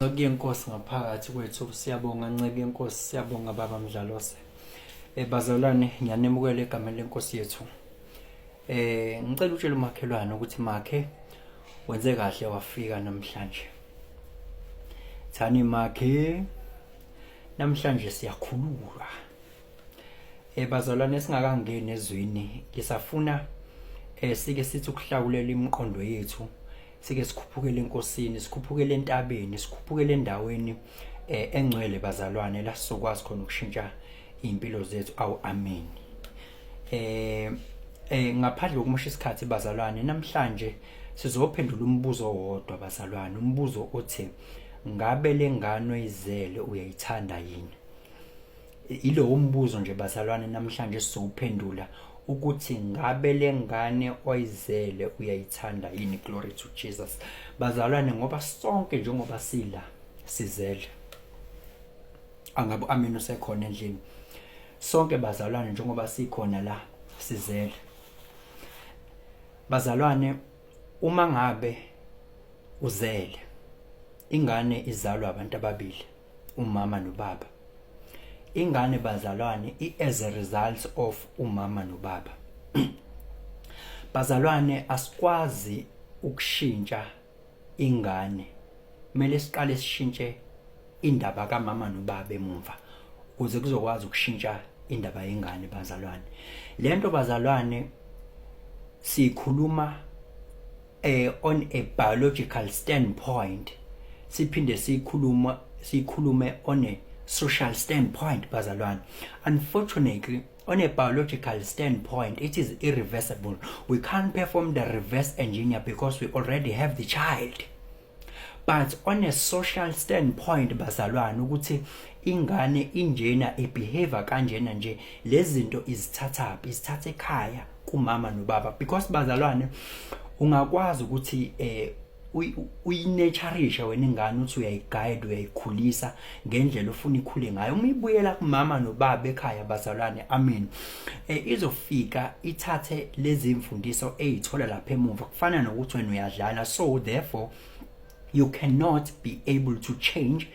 Nceke yenkosi ngaphakathi kwethu siyabonga nceke yenkosi siyabonga baba Mdlalose. Bazalwane ngiyanemukela egameni lenkosi yethu. Ngicela utshele umakhelwane ukuthi makhe wenze kahle wafika namhlanje. Thani makhe namhlanje siyakhululwa. Bazalwane singakangeni ezweni ngisafuna sike sithi ukuhlawulela imiqondo yethu. Sike sikhuphukele enkosini, sikhuphukele entabeni, sikhuphukele endaweni engcwele bazalwane la sizokwazi khona ukushintsha impilo zethu. Amen. Ngaphandle kokumosha isikhathi bazalwane, namhlanje sizophendula umbuzo owodwa bazalwane, umbuzo othi ngabe lengane oyizele uyayithanda yini? Ilo umbuzo nje bazalwane namhlanje sizowuphendula ukuthi ngabe lengane oyizele uyayithanda yini. Glory to Jesus. Bazalwane, ngoba sonke njengoba sila sizele, angabe amen usekhona endlini. Sonke bazalwane njengoba sikhona la sizele. Bazalwane, uma ngabe uzele, ingane izalwa abantu ababili, umama nobaba. Ingane bazalwane as a result of umama nobaba. Bazalwane, asikwazi ukushintsha ingane, kumele siqale sishintshe indaba kaMama nobaba emuva ukuze kuzokwazi ukushintsha indaba yengane bazalwane. Lento bazalwane sikhuluma on a biological standpoint, siphinde sikhulume on a social standpoint bazalwane. Unfortunately, on a biological standpoint, it is irreversible. We can't perform the reverse engineer because we already have the child. But on a social standpoint bazalwane, ukuthi ingane injena behavior kanjena nje, lezinto izithatha ekhaya kumama nobaba. Because bazalwane, ungakwazi ukuthi uyinaturisha wena ingane, uthi uyayiguide, uyayikhulisa ngendlela ofuna ikhule ngayo. Uma ibuyela kumama nobaba ekhaya bazalwane, amen, izofika ithathe lezi imfundiso ezithola lapha emuva, kufana nokuthi wena uyadlala. So therefore you cannot be able to change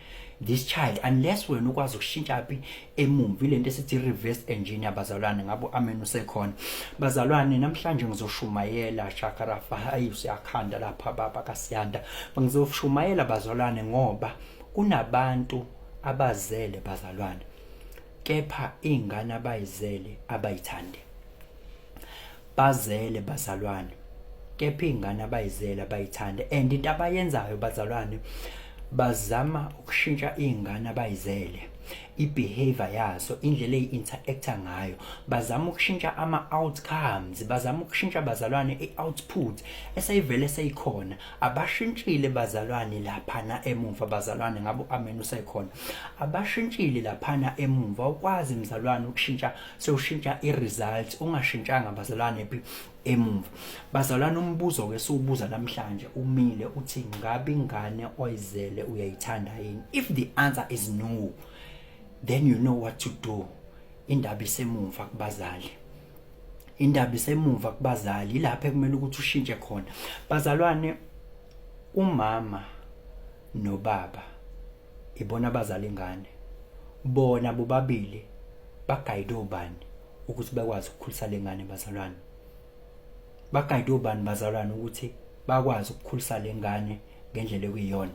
this child unless wena ukwazi ukushintsha phi emumva, ilento esithi reverse engineer bazalwane. Ngabo amen usekhona bazalwane. Namhlanje ngizoshumayela shakarafa hayi usiyakhanda lapha baba kaSiyanda, ngizoshumayela bazalwane ngoba kunabantu abazele bazalwane, kepha ingane abayizele abayithande. Bazele bazalwane, kepha ingane abayizele abayithande. And into abayenzayo bazalwane, bazama ukushintsha ingane abayizele, ibehavior yazo, indlela eyi-interacta ngayo. Bazama ukushintsha ama-outcomes, bazama ukushintsha bazalwane i-output esayivele seyikhona. Abashintshile bazalwane laphana emuva bazalwane. Ngabo amen usekhona. Abashintshile laphana emuva. Ukwazi mzalwane ukushintsha, sewushintsha i-result, ungashintshanga bazalwane emuva. Bazalwane, umbuzo ke siwubuza namhlanje umile uthi ngabe ingane oyizele uyayithanda yini? If the answer is no, then you know what to do. Indaba isemuva kubazali, indaba isemuva kubazali, ilapha kumele ukuthi ushintshe khona bazalwane. Umama nobaba ibona abazali ingane, bona bobabili bagayide ubani ukuthi bakwazi ukukhulisa lengane bazalwane. Bagayide ubani bazalwane ukuthi bakwazi ukukhulisa lengane ngendlela ekuyiyona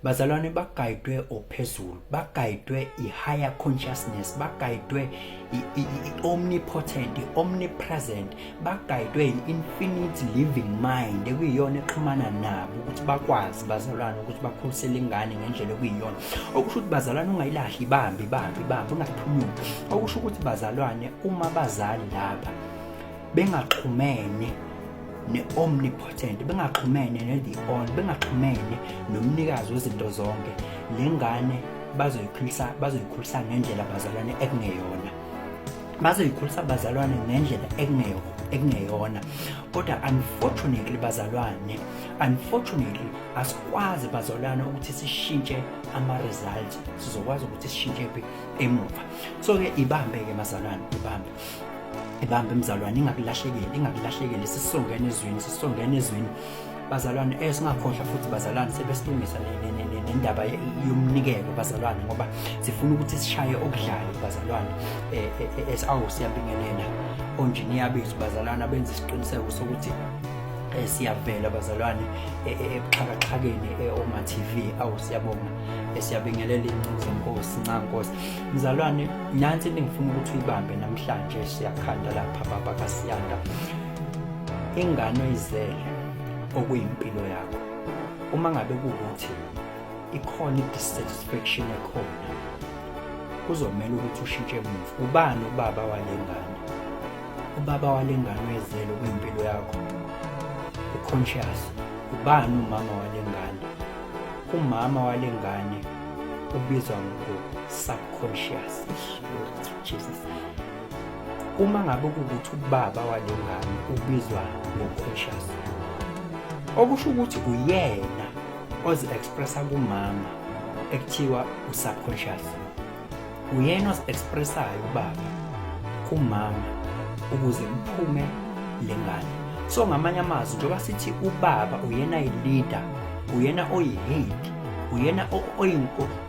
bazalwane. Bagayidwe ophezulu, bagayidwe i-higher consciousness, bagayidwe i-omnipotent, i-omnipresent, bagayidwe i-infinite living mind ekuyiyona exhumana nabo ukuthi bakwazi bazalwane ukuthi bakhulise lengane ngendlela ekuyiyona. Okusho ukuthi bazalwane ungayilahli, ibambe ungaphunyuki. Okusho ukuthi bazalwane, uma bazali lapha bengaxhumene ne-omnipotent, bengaxhumene ne-the on, bengaxhumene nomnikazi wezinto zonke, lengane bazoyikhulisa ngendlela bazalwane ekungeyona, bazoyikhulisa bazalwane ngendlela ekungeyona. Kodwa unfortunately bazalwane, asikwazi bazalwane ukuthi sishintshe ama-result, sizokwazi ukuthi sishintshe phi emuva. So ke ibambe ke bazalwane, ibambe mzalwane, ingakulahlekeli, sisongene ezweni bazalwane singakhohlwa futhi bazalwane sebesilungisa nendaba yomnikelo bazalwane, ngoba sifuna ukuthi sishaye okudlayo bazalwane. Siyabingelela onjiniya bethu bazalwane abenza isiqiniseko sokuthi siyavela bazalwane ebuxhakaxhakeni oma-TV. Siyabonga, siyabingelela iy'nceku zenkosi, ncankosi mzalwane. Nansi into engifuna ukuthi uyibambe namhlanje, siyakhanda lapha baba kaSiyanda. Ingane oyizele okuyimpilo yakho, uma ngabe kuwukuthi ikhona i-dissatisfaction ekhona, kuzomela ukuthi ushintshe emuva. Ubani ubaba wale ngane? Ubaba wale ngane oyizele okuyimpilo yakho uConscious. Ubani umama wale ngane? Umama wale ngane ubizwa ngo-subconscious. Jesus. Uma ngabe kuwukuthi ubaba wale ngane ubizwa ngo-conscious, okusho ukuthi uyena ozi-expressa kumama ekuthiwa u-subconscious. Uyena ozi-expressayo ubaba kumama ukuze kuphume le ngane. So ngamanye amazwi, njengoba sithi ubaba uyena i-leader, uyena oyi-head, uyena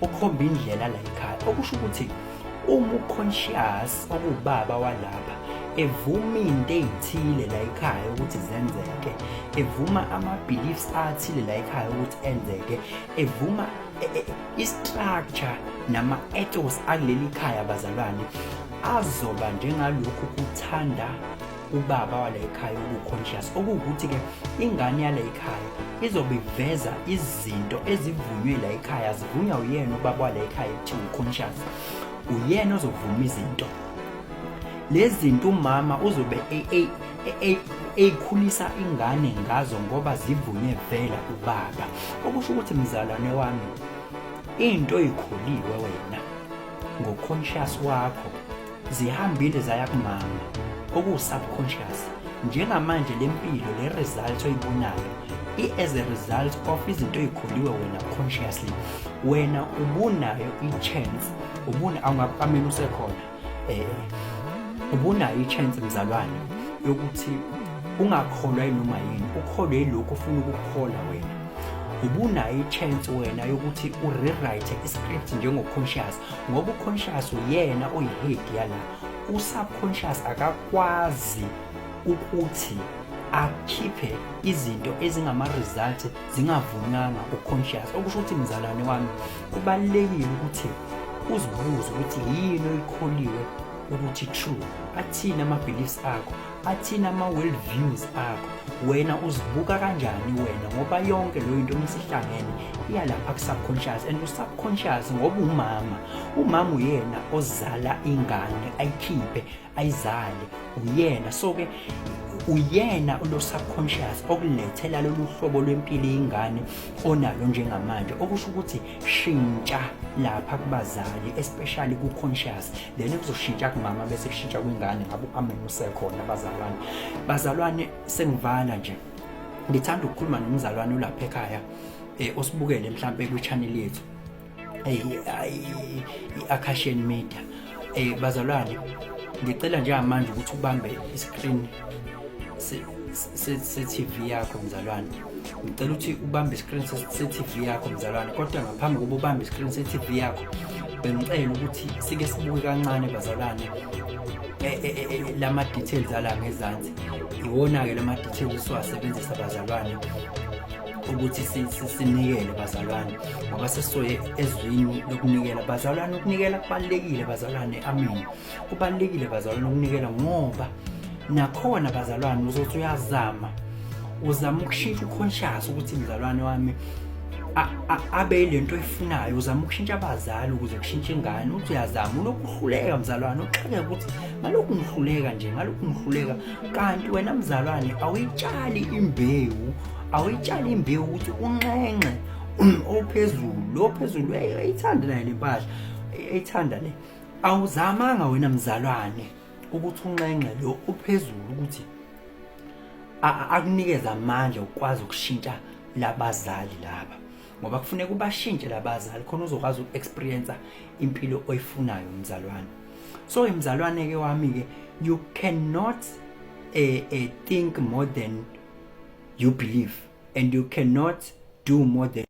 okhomba indlela la ekhaya, okusho ukuthi uma uConscious okuwubaba walapha evuma into ey'thile la ekhaya ukuthi zenzeke, evuma ama-beliefs athile la ekhaya ukuthi enzeke, evuma i-structure nama-ethos akuleli khaya bazalwane, azoba njengalokhu kuthanda ubaba wala ekhaya okuConscious. Okuwukuthi-ke ingane yala ekhaya izobe iveza izinto ezivunywe la ekhaya, zivunywa uyena ubaba wala ekhaya ekuthiwa uConscious. Uyena ozovuma izinto lezi zinto, umama uzobe eyikhulisa ingane ngazo ngoba zivunywe vela ubaba. Okusho ukuthi mzalwane wami, into eyikhuliwe wena ngoConscious wakho zihambile zaya kumama okuwu-subconscious. Njengamanje lempilo le result oyibonayo as a result of izinto eyikhuliwe wena consciously. Wena ubunayo i-chance, awungakameni usekhona, ubunayo i-chance mzalwane yokuthi ungakholwa noma yini, ukholwe yilokhu ufuna ukukholwa wena. Ubunayo i-chance wena yokuthi urewrite i-script njengo-conscious, ngoba u-conscious uyena oyi-head yala. U-subconscious akakwazi ukuthi akhiphe izinto ezingama-result zingavunywanga u-conscious. Okusho ukuthi mzalwane wami, kubalulekile ukuthi uzibuze ukuthi yini oyikholiwe ukuthi true, athini ama-beliefs akho, athini ama-world views akho, wena uzibuka kanjani wena, ngoba yonke leyo into mesihlangene iyalapha ku-subconscious. And u-subconscious ngoba umama uyena ozala ingane, ayikhiphe ayizale, uyena. So-ke uyena ulo subconscious okulethela lolu hlobo lwempilo yengane onalo njengamanje. Okusho ukuthi shintsha lapha kubazali, especially ku-conscious, then kuzoshintsha kumama bese kushintsha kwingane. Ngabe amen usekhona bazalwane, sengivala nje. Ngithanda ukukhuluma nomzalwane ulapha ekhaya osibukele mhlambe kwi-channel yethu i-Acacian Media. Bazalwane, ngicela njengamanje ukuthi ubambe i-screen se-TV yakho mzalwane. Ngicela ukuthi ubambe i-screen se-TV yakho mzalwane, kodwa ngaphambi kokuba ubambe i-screen se-TV yakho bengicela ukuthi sike sibuke kancane bazalwane lama-details ala ngezansi. Iwona-ke lama-details siwasebenzisa bazalwane ukuthi sinikele bazalwane, ngoba sesisoye ezwini lokunikela bazalwane. Ukunikela kubalulekile bazalwane, amen. Kubalulekile bazalwane ukunikela, ngoba nakhona bazalwane uzothi uzama ukushintsha uConscious ukuthi mzalwane wami abe lento efunayo. Uzama ukushintsha abazali ukuze kushintshe ingane. Uthi uyazama unokuhluleka mzalwane, uxheke ukuthi ngalokhu ngihluleka, kanti wena mzalwane awuyitshali imbewu ukuthi unxenxe ophezulu eyithanda nayo lempahla eyithanda le. Awuzamanga wena mzalwane ukuthi unxenxe lo ophezulu ukuthi akunikeza amandla ukwazi ukushintsha labazali laba, ngoba kufuneka ubashintshe labazali khona uzokwazi uku-experience impilo oyifunayo mzalwane. So mzalwane ke wami ke, you cannot think more than you believe. and you cannot do more than